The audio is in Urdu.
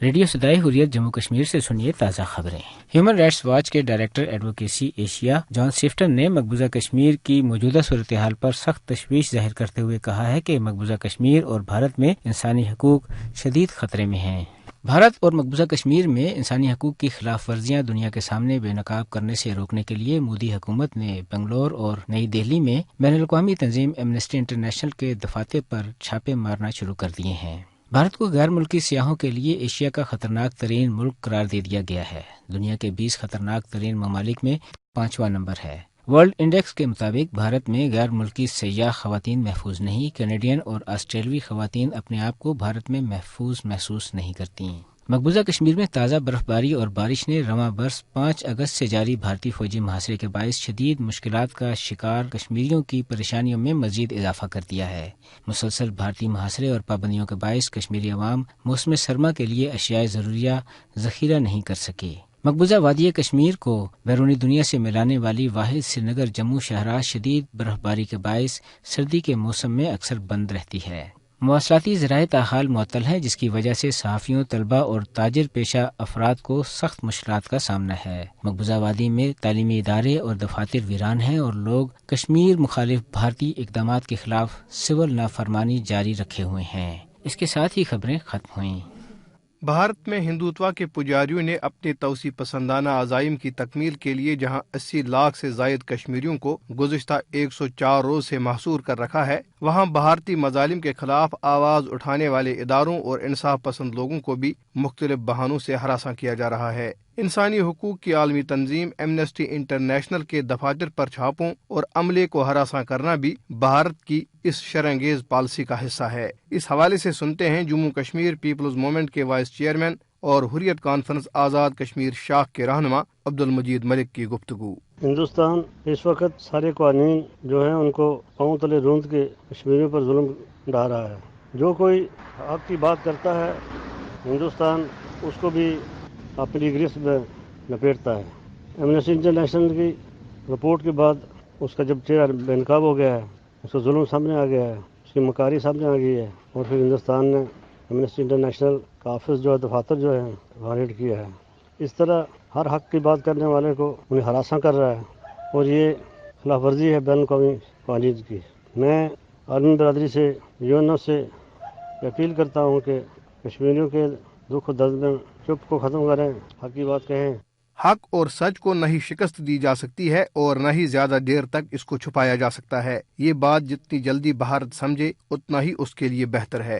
ریڈیو صدائے حریت جموں کشمیر سے سنیے تازہ خبریں۔ ہیومن رائٹس واچ کے ڈائریکٹر ایڈوکیسی ایشیا جان سیفٹن نے مقبوضہ کشمیر کی موجودہ صورتحال پر سخت تشویش ظاہر کرتے ہوئے کہا ہے کہ مقبوضہ کشمیر اور بھارت میں انسانی حقوق شدید خطرے میں ہیں۔ بھارت اور مقبوضہ کشمیر میں انسانی حقوق کی خلاف ورزیاں دنیا کے سامنے بے نقاب کرنے سے روکنے کے لیے مودی حکومت نے بنگلور اور نئی دہلی میں بین الاقوامی تنظیم ایمنسٹی انٹرنیشنل کے دفاتر پر چھاپے مارنا شروع کر دیے ہیں۔ بھارت کو غیر ملکی سیاحوں کے لیے ایشیا کا خطرناک ترین ملک قرار دے دیا گیا ہے۔ دنیا کے 20 خطرناک ترین ممالک میں 5واں نمبر ہے۔ ورلڈ انڈیکس کے مطابق بھارت میں غیر ملکی سیاح خواتین محفوظ نہیں۔ کینیڈین اور آسٹریلوی خواتین اپنے آپ کو بھارت میں محفوظ محسوس نہیں کرتی۔ مقبوضہ کشمیر میں تازہ برف باری اور بارش نے رواں برس 5 اگست سے جاری بھارتی فوجی محاصرے کے باعث شدید مشکلات کا شکار کشمیریوں کی پریشانیوں میں مزید اضافہ کر دیا ہے۔ مسلسل بھارتی محاصرے اور پابندیوں کے باعث کشمیری عوام موسم سرما کے لیے اشیاء ضروریہ ذخیرہ نہیں کر سکے۔ مقبوضہ وادی کشمیر کو بیرونی دنیا سے ملانے والی واحد سری نگر جموں شاہراہ شدید برف باری کے باعث سردی کے موسم میں اکثر بند رہتی ہے۔ مواصلاتی ذرائع تاحال معطل ہیں، جس کی وجہ سے صحافیوں، طلباء اور تاجر پیشہ افراد کو سخت مشکلات کا سامنا ہے۔ مقبوضہ وادی میں تعلیمی ادارے اور دفاتر ویران ہیں اور لوگ کشمیر مخالف بھارتی اقدامات کے خلاف سول نافرمانی جاری رکھے ہوئے ہیں۔ اس کے ساتھ ہی خبریں ختم ہوئیں۔ بھارت میں ہندوتوا کے پجاریوں نے اپنے توسیع پسندانہ عزائم کی تکمیل کے لیے جہاں 80 لاکھ سے زائد کشمیریوں کو گزشتہ 104 روز سے محصور کر رکھا ہے، وہاں بھارتی مظالم کے خلاف آواز اٹھانے والے اداروں اور انصاف پسند لوگوں کو بھی مختلف بہانوں سے ہراساں کیا جا رہا ہے۔ انسانی حقوق کی عالمی تنظیم ایمنسٹی انٹرنیشنل کے دفاتر پر چھاپوں اور عملے کو ہراساں کرنا بھی بھارت کی اس شرانگیز پالیسی کا حصہ ہے۔ اس حوالے سے سنتے ہیں جموں کشمیر پیپلز موومنٹ کے وائس چیئرمین اور حریت کانفرنس آزاد کشمیر شاخ کے رہنما عبد المجید ملک کی گفتگو۔ ہندوستان اس وقت سارے قوانین جو ہیں ان کو پاؤں تلے روند کے کشمیریوں پر ظلم ڈھا رہا ہے۔ جو کوئی حق کی بات کرتا ہے ہندوستان اس کو بھی اپنی گرفت میں لپیٹتا ہے۔ ایمنسٹی انٹرنیشنل کی رپورٹ کے بعد اس کا جب چہرہ بے نقاب ہو گیا ہے، اس کا ظلم سامنے آ گیا ہے، اس کی مکاری سامنے آ گئی ہے، اور پھر ہندوستان نے ایمنسٹی انٹرنیشنل کا آفس جو ہے، دفاتر جو ہے وہاں ریڈ کیا ہے۔ اس طرح ہر حق کی بات کرنے والے کو انہیں ہراساں کر رہا ہے اور یہ خلاف ورزی ہے بین الاقوامی قوانین کی۔ میں عالمی برادری سے، یونو سے اپیل کرتا ہوں کہ کشمیریوں کے دکھ و درد میں چپ کو ختم کریں، حق کی بات کہیں۔ حق اور سچ کو نہ ہی شکست دی جا سکتی ہے اور نہ ہی زیادہ دیر تک اس کو چھپایا جا سکتا ہے۔ یہ بات جتنی جلدی بھارت سمجھے اتنا ہی اس کے لیے بہتر ہے۔